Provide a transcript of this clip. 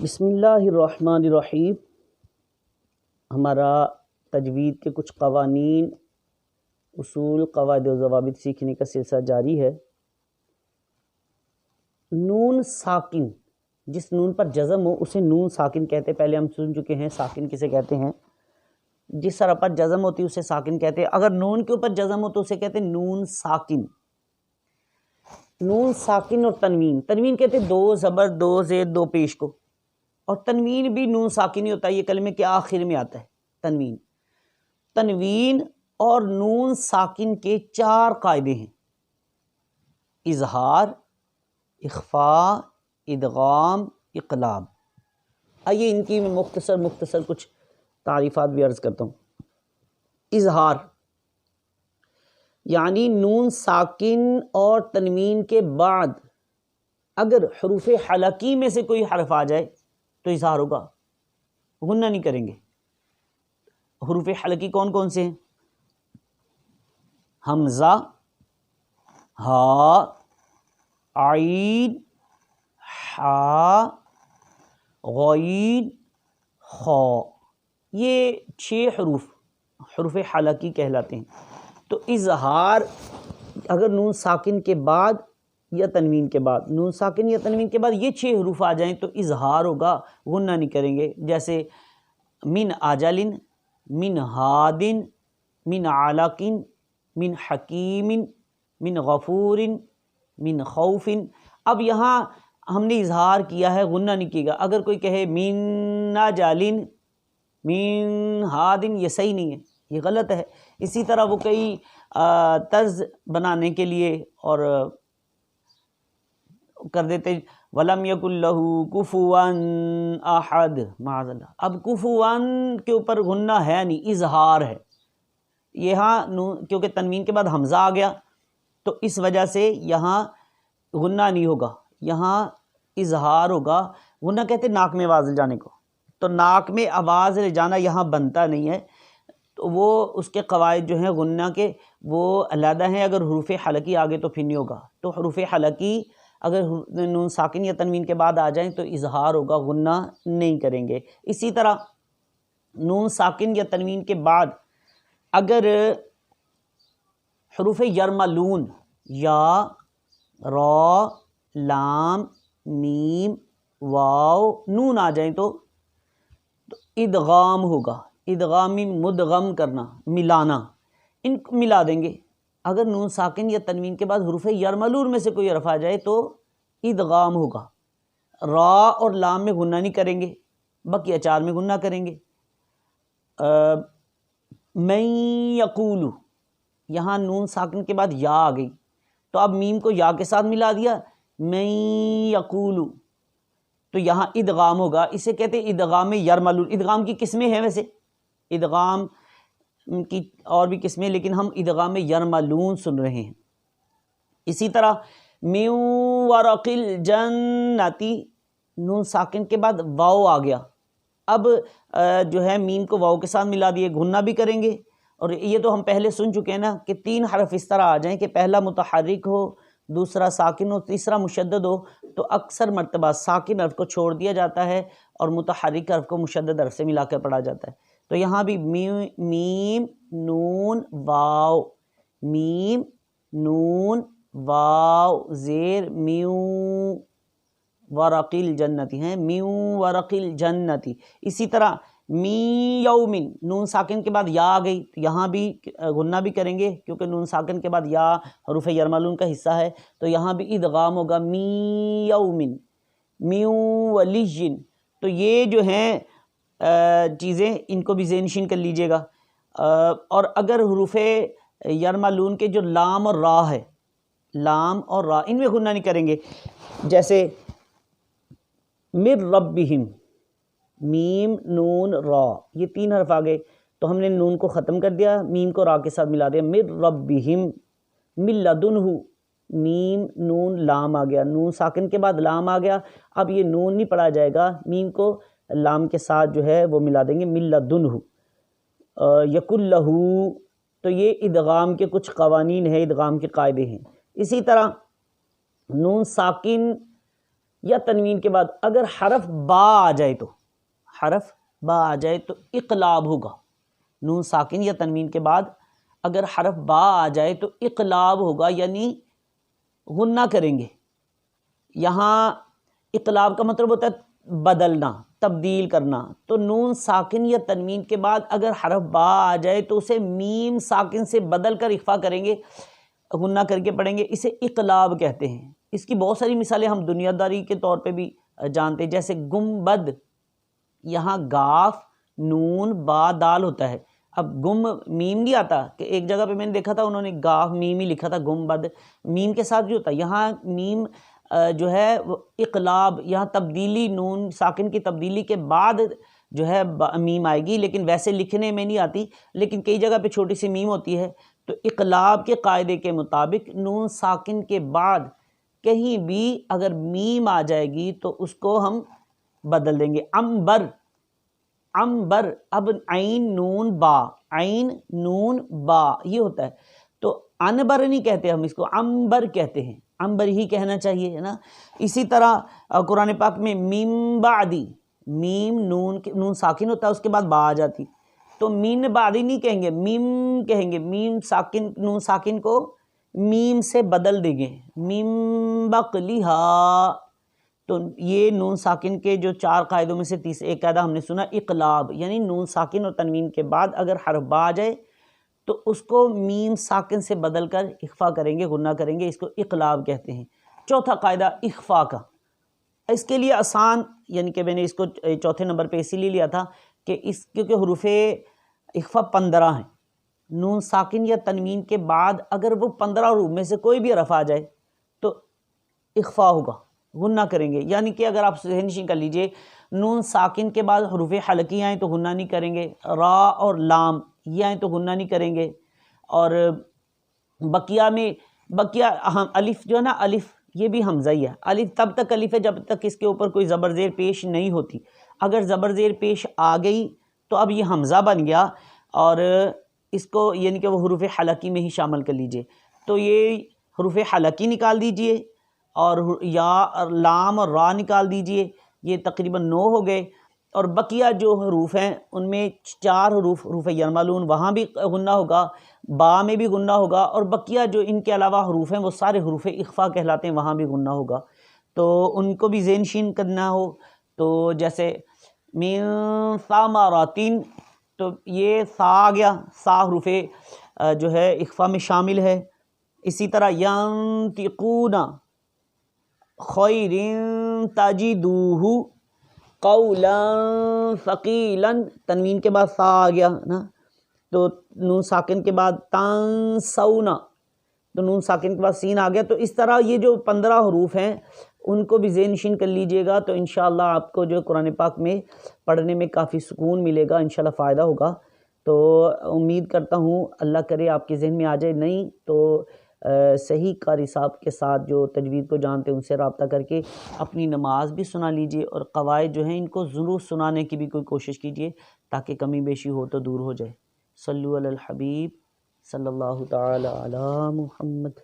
بسم اللہ الرحمن الرحیم۔ ہمارا تجوید کے کچھ قوانین، اصول، قواعد و ضوابط سیکھنے کا سلسلہ جاری ہے۔ نون ساکن، جس نون پر جزم ہو اسے نون ساکن کہتے ہیں۔ پہلے ہم سن چکے ہیں ساکن کسے کہتے ہیں، جس طرح پر جزم ہوتی ہے اسے ساکن کہتے ہیں۔ اگر نون کے اوپر جزم ہو تو اسے کہتے ہیں نون ساکن۔ نون ساکن اور تنوین، تنوین کہتے ہیں دو زبر، دو زیر، دو پیش کو، اور تنوین بھی نون ساکن ہی ہوتا ہے۔ یہ کلمے کے آخر میں آتا ہے تنوین۔ تنوین اور نون ساکن کے چار قاعدے ہیں: اظہار، اخفاء، ادغام، اقلاب۔ آئیے ان کی میں مختصر کچھ تعریفات بھی عرض کرتا ہوں۔ اظہار یعنی نون ساکن اور تنوین کے بعد اگر حروف حلقی میں سے کوئی حرف آ جائے تو اظہار ہوگا، غنہ نہیں کریں گے۔ حروف حلقی کون کون سے ہیں؟ حمزہ، ہاء، عین، حاء، غین، خاء۔ یہ 6 حروف حلقی کہلاتے ہیں۔ تو اظہار اگر نون ساکن کے بعد یا تنوین کے بعد، نون ساکن یا تنوین کے بعد یہ 6 حروف آ جائیں تو اظہار ہوگا، غنہ نہیں کریں گے۔ جیسے من اجل، من ہادن، من علقن، من حکیم، من غفور، من خوف۔ اب یہاں ہم نے اظہار کیا ہے، غنہ نہیں کیے گا۔ اگر کوئی کہے من اجل، من ہادن، یہ صحیح نہیں ہے، یہ غلط ہے۔ اسی طرح وہ کئی طرز بنانے کے لیے اور کر دیتے وَلَمْ يَكُنْ لَهُ كُفُوًا أَحَدٌ، معاذ اللہ۔ اب کفوان کے اوپر غنہ ہے نہیں، اظہار ہے۔ یہاں کیونکہ تنوین کے بعد حمزہ آ گیا تو اس وجہ سے یہاں غنہ نہیں ہوگا، یہاں اظہار ہوگا۔ غنہ کہتے ہیں ناک میں آواز لے جانے کو، تو ناک میں آواز لے جانا یہاں بنتا نہیں ہے، تو وہ اس کے قواعد جو ہیں غنہ کے وہ علیحدہ ہیں۔ اگر حروف حلقی آگے تو پھر نہیں ہوگا۔ تو حروف حلقی اگر نون ساکن یا تنوین کے بعد آ جائیں تو اظہار ہوگا، غنہ نہیں کریں گے۔ اسی طرح نون ساکن یا تنوین کے بعد اگر حروف یرملون، یا، را، لام، میم، واو، نون آ جائیں تو ادغام ہوگا۔ ادغام مدغم کرنا، ملانا، ان کو ملا دیں گے۔ اگر نون ساکن یا تنوین کے بعد حروف یرملون میں سے کوئی حرف آ جائے تو ادغام ہوگا۔ را اور لام میں غنہ نہیں کریں گے، بقیہ 4 میں غنہ کریں گے۔ من یقول، یہاں نون ساکن کے بعد یا آ گئی تو اب میم کو یا کے ساتھ ملا دیا، من یقول، تو یہاں ادغام ہوگا۔ اسے کہتے ہیں ادغام یرملون۔ ادغام کی قسمیں ہیں، ویسے ادغام کی اور بھی قسمیں، لیکن ہم ادغام یرملون سن رہے ہیں۔ اسی طرح من ورق الجنتی، نون ساکن کے بعد واو آ گیا، اب جو ہے میم کو واو کے ساتھ ملا دیے، غنہ بھی کریں گے۔ اور یہ تو ہم پہلے سن چکے ہیں نا کہ 3 حرف اس طرح آ جائیں کہ پہلا متحرک ہو، دوسرا ساکن ہو، تیسرا مشدد ہو، تو اکثر مرتبہ ساکن حرف کو چھوڑ دیا جاتا ہے اور متحرک حرف کو مشدد حرف سے ملا کر پڑھا جاتا ہے۔ تو یہاں بھی میم، نون، واو، میم، نون، واو، زیر، میوں ورق الجنتی ہیں، میوں ورق الجنتی۔ اسی طرح می یومن، نون ساکن کے بعد یا آ گئی تو یہاں بھی غنہ بھی کریں گے کیونکہ نون ساکن کے بعد یا حروف یرملون کا حصہ ہے، تو یہاں بھی ادغام ہوگا، می یومن، میوں ولیجن۔ تو یہ جو ہیں چیزیں، ان کو بھی ذہن نشین کر لیجئے گا۔ اور اگر حروف یرملون کے جو لام اور را ہے، لام اور را، ان میں غنہ نہیں کریں گے۔ جیسے من ربہم، میم، نون، را، یہ 3 حرف آ گئے تو ہم نے نون کو ختم کر دیا، میم کو را کے ساتھ ملا دیا، من ربہم، من لدنہ، میم، نون، لام آ گیا، نون ساکن کے بعد لام آ گیا۔ اب یہ نون نہیں پڑھا جائے گا، میم کو لام کے ساتھ جو ہے وہ ملا دیں گے، من لدنہ، یکن لہ۔ تو یہ ادغام کے کچھ قوانین ہیں، ادغام کے قاعدے ہیں۔ اسی طرح نون ساکن یا تنوین کے بعد اگر حرف با آ جائے تو، حرف با آ جائے تو اقلاب ہوگا. نون ساکن یا تنوین کے بعد اگر حرف با آ جائے تو اقلاب ہوگا، یعنی غنہ کریں گے. یہاں اقلاب کا مطلب ہوتا ہے بدلنا، تبدیل کرنا. تو نون ساکن یا تنوین کے بعد اگر حرف با آ جائے تو اسے میم ساکن سے بدل کر اخفا کریں گے، غنہ کر کے پڑھیں گے. اسے اقلاب کہتے ہیں. اس کی بہت ساری مثالیں ہم دنیا داری کے طور پہ بھی جانتے ہیں، جیسے گنبد. یہاں گاف نون با دال ہوتا ہے. اب گم میم نہیں آتا کہ ایک جگہ پہ میں نے دیکھا تھا انہوں نے گاف میم ہی لکھا تھا، گنبد میم کے ساتھ جو ہوتا ہے. یہاں میم جو ہے وہ اقلاب، یہاں تبدیلی، نون ساکن کی تبدیلی کے بعد جو ہے میم آئے گی، لیکن ویسے لکھنے میں نہیں آتی، لیکن کئی جگہ پہ چھوٹی سی میم ہوتی ہے. تو اقلاب کے قاعدے کے مطابق نون ساکن کے بعد کہیں بھی اگر میم آ جائے گی تو اس کو ہم بدل دیں گے. امبر، امبر. اب عین نون با، عین نون با یہ ہوتا ہے. تو انبر نہیں کہتے ہم اس کو، امبر کہتے ہیں. امبر ہی کہنا چاہیے، ہے نا. اسی طرح قرآن پاک میں میم بعدی، میم نون ساکن ہوتا ہے، اس کے بعد با آ جاتی، تو مین بعدی نہیں کہیں گے، میم کہیں گے. میم ساکن، نون ساکن کو میم سے بدل دیں گے، میم بقلیہا. تو یہ نون ساکن کے جو 4 قاعدوں میں سے ایک قاعدہ ہم نے سنا اقلاب، یعنی نون ساکن اور تنوین کے بعد اگر حرف با آ جائے تو اس کو میم ساکن سے بدل کر اخفا کریں گے، غنہ کریں گے. اس کو اقلاب کہتے ہیں. چوتھا قاعدہ اخفا کا. اس کے لیے آسان، یعنی کہ میں نے اس کو چوتھے نمبر پہ اسی لیے لیا تھا کہ کیونکہ حروف اخفا 15 ہیں. نون ساکن یا تنوین کے بعد اگر وہ 15 حروف میں سے کوئی بھی حرف آ جائے تو اخفا ہوگا، غنہ کریں گے. یعنی کہ اگر آپ ذہن نشین کر لیجئے، نون ساکن کے بعد حروف حلقی آئیں تو غنہ نہیں کریں گے، را اور لام یہ آئیں تو غنہ نہیں کریں گے. اور بقیہ میں الف جو ہے نا، الف یہ بھی حمزہ ہی ہے. الف تب تک الف ہے جب تک اس کے اوپر کوئی زبر زیر پیش نہیں ہوتی. اگر زبر زیر پیش آ گئی تو اب یہ حمزہ بن گیا، اور اس کو یعنی کہ وہ حروف حلقی میں ہی شامل کر لیجئے. تو یہ حروف حلقی نکال دیجئے اور یا لام اور را نکال دیجئے، یہ تقریباً 9 ہو گئے. اور بقیہ جو حروف ہیں ان میں 4 حروف یرملون، وہاں بھی غنہ ہوگا، با میں بھی غنہ ہوگا، اور بقیہ جو ان کے علاوہ حروف ہیں وہ سارے حروف اخفا کہلاتے ہیں، وہاں بھی غنہ ہوگا. تو ان کو بھی ذہن نشین کرنا ہو تو جیسے من ثمراتین، تو یہ سا آ گیا، سا حروف جو ہے اخفا میں شامل ہے. اسی طرح ینطقون خیر تجدوہ قولا ثقیلا، تنوین کے بعد سا آ گیا نا. تو نون ساکن کے بعد تنسونا، تو نون ساکن کے بعد سین آ گیا. تو اس طرح یہ جو 15 حروف ہیں ان کو بھی ذہن نشین کر لیجئے گا، تو انشاءاللہ آپ کو جو قرآن پاک میں پڑھنے میں کافی سکون ملے گا، انشاءاللہ فائدہ ہوگا. تو امید کرتا ہوں اللہ کرے آپ کے ذہن میں آ جائے. نہیں تو صحیح قاری صاحب کے ساتھ جو تجوید کو جانتے ہیں ان سے رابطہ کر کے اپنی نماز بھی سنا لیجئے، اور قواعد جو ہیں ان کو ضرور سنانے کی بھی کوئی کوشش کیجئے تاکہ کمی بیشی ہو تو دور ہو جائے. صلو علی الحبیب صلی اللہ تعالی علی محمد.